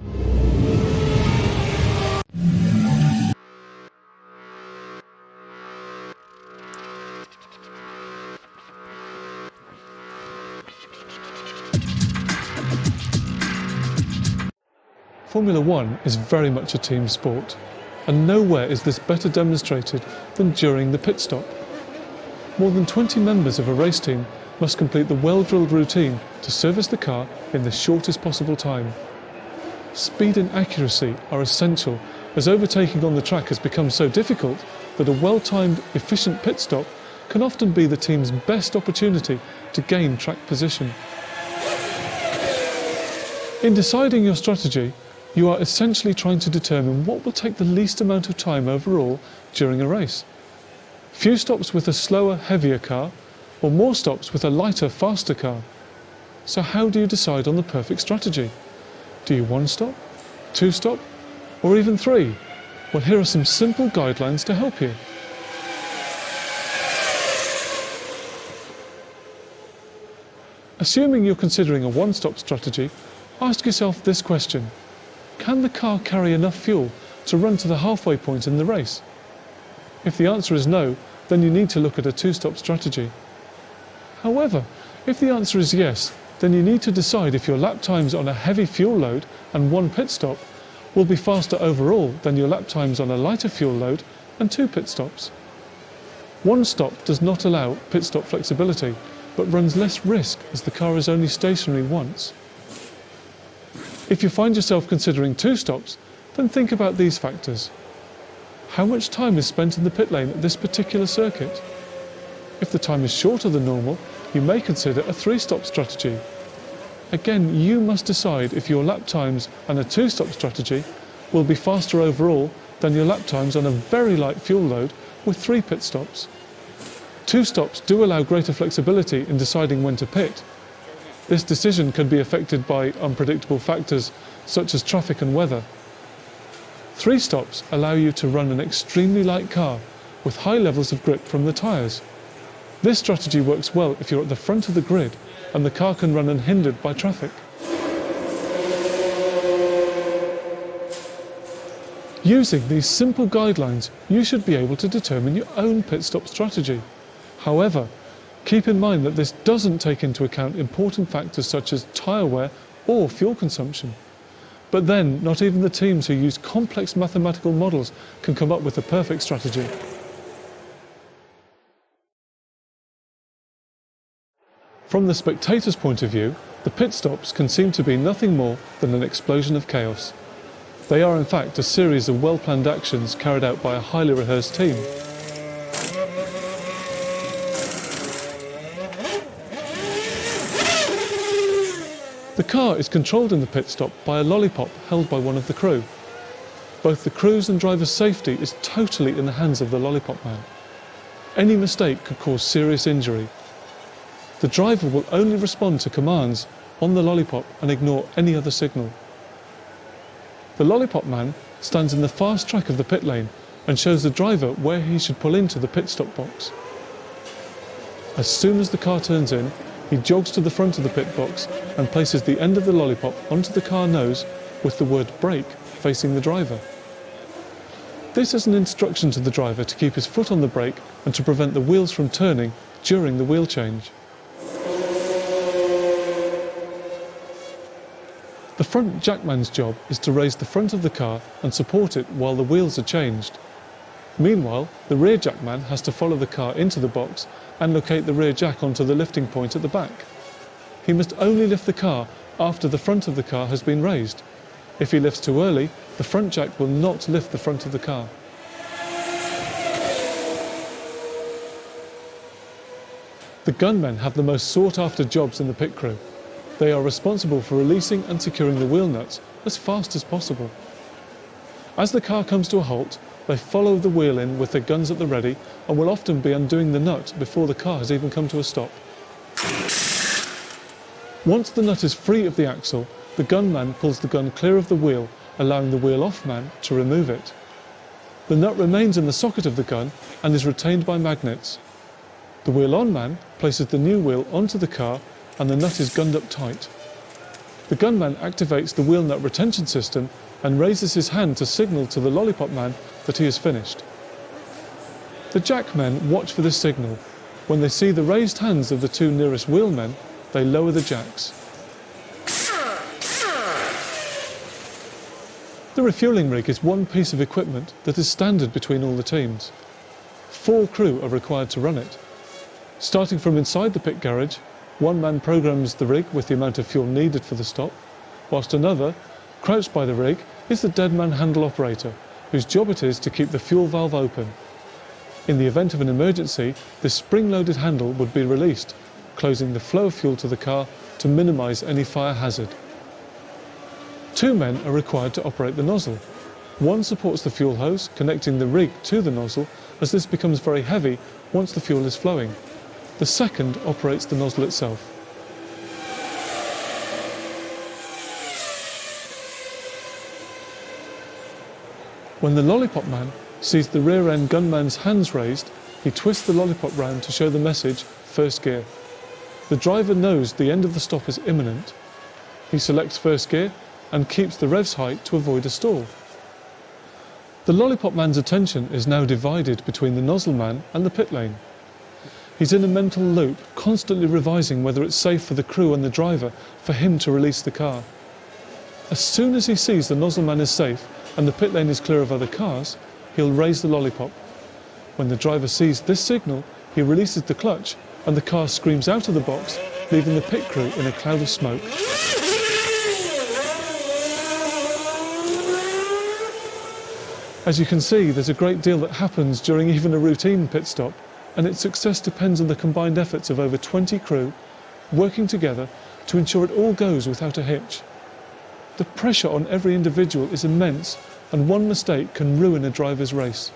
Formula One is very much a team sport, and nowhere is this better demonstrated than during the pit stop. More than 20 members of a race team must complete the well-drilled routine to service the car in the shortest possible time. Speed and accuracy are essential, as overtaking on the track has become so difficult that a well-timed, efficient pit stop can often be the team's best opportunity to gain track position. In deciding your strategy, you are essentially trying to determine what will take the least amount of time overall during a race. Few stops with a slower, heavier car, or more stops with a lighter, faster car. So how do you decide on the perfect strategy? Do you one stop, two stop, or even three? Well, here are some simple guidelines to help you. Assuming you're considering a one-stop strategy, ask yourself this question. Can the car carry enough fuel to run to the halfway point in the race? If the answer is no, then you need to look at a two-stop strategy. However, if the answer is yes, then you need to decide if your lap times on a heavy fuel load and one pit stop will be faster overall than your lap times on a lighter fuel load and two pit stops. One stop does not allow pit stop flexibility, but runs less risk as the car is only stationary once. If you find yourself considering two stops, then think about these factors. How much time is spent in the pit lane at this particular circuit? If the time is shorter than normal, you may consider a three-stop strategy. Again, you must decide if your lap times on a two-stop strategy will be faster overall than your lap times on a very light fuel load with three pit stops. Two stops do allow greater flexibility in deciding when to pit. This decision can be affected by unpredictable factors such as traffic and weather. Three stops allow you to run an extremely light car with high levels of grip from the tyres. This strategy works well if you're at the front of the grid and the car can run unhindered by traffic. Using these simple guidelines, you should be able to determine your own pit stop strategy. However, keep in mind that this doesn't take into account important factors such as tyre wear or fuel consumption. But then, not even the teams who use complex mathematical models can come up with the perfect strategy. From the spectator's point of view, the pit stops can seem to be nothing more than an explosion of chaos. They are in fact a series of well-planned actions carried out by a highly rehearsed team. The car is controlled in the pit stop by a lollipop held by one of the crew. Both the crew's and driver's safety is totally in the hands of the lollipop man. Any mistake could cause serious injury. The driver will only respond to commands on the lollipop and ignore any other signal. The lollipop man stands in the fast track of the pit lane and shows the driver where he should pull into the pit stop box. As soon as the car turns in, he jogs to the front of the pit box and places the end of the lollipop onto the car nose with the word brake facing the driver. This is an instruction to the driver to keep his foot on the brake and to prevent the wheels from turning during the wheel change. The front jackman's job is to raise the front of the car and support it while the wheels are changed. Meanwhile, the rear jackman has to follow the car into the box and locate the rear jack onto the lifting point at the back. He must only lift the car after the front of the car has been raised. If he lifts too early, the front jack will not lift the front of the car. The gunmen have the most sought-after jobs in the pit crew. They are responsible for releasing and securing the wheel nuts as fast as possible. As the car comes to a halt, they follow the wheel in with their guns at the ready and will often be undoing the nut before the car has even come to a stop. Once the nut is free of the axle, the gunman pulls the gun clear of the wheel, allowing the wheel-off man to remove it. The nut remains in the socket of the gun and is retained by magnets. The wheel-on man places the new wheel onto the car and the nut is gunned up tight. The gunman activates the wheel nut retention system and raises his hand to signal to the lollipop man that he has finished. The jackmen watch for this signal. When they see the raised hands of the two nearest wheelmen, they lower the jacks. The refuelling rig is one piece of equipment that is standard between all the teams. 4 crew are required to run it. Starting from inside the pit garage, one man programs the rig with the amount of fuel needed for the stop, whilst another, crouched by the rig, is the dead man handle operator, whose job it is to keep the fuel valve open. In the event of an emergency, this spring-loaded handle would be released, closing the flow of fuel to the car to minimise any fire hazard. 2 men are required to operate the nozzle. One supports the fuel hose, connecting the rig to the nozzle, as this becomes very heavy once the fuel is flowing. The second operates the nozzle itself. When the lollipop man sees the rear end gunman's hands raised, he twists the lollipop round to show the message, first gear. The driver knows the end of the stop is imminent. He selects first gear and keeps the revs height to avoid a stall. The lollipop man's attention is now divided between the nozzle man and the pit lane. He's in a mental loop, constantly revising whether it's safe for the crew and the driver for him to release the car. As soon as he sees the nozzle man is safe and the pit lane is clear of other cars, he'll raise the lollipop. When the driver sees this signal, he releases the clutch and the car screams out of the box, leaving the pit crew in a cloud of smoke. As you can see, there's a great deal that happens during even a routine pit stop, and its success depends on the combined efforts of over 20 crew working together to ensure it all goes without a hitch. The pressure on every individual is immense, and one mistake can ruin a driver's race.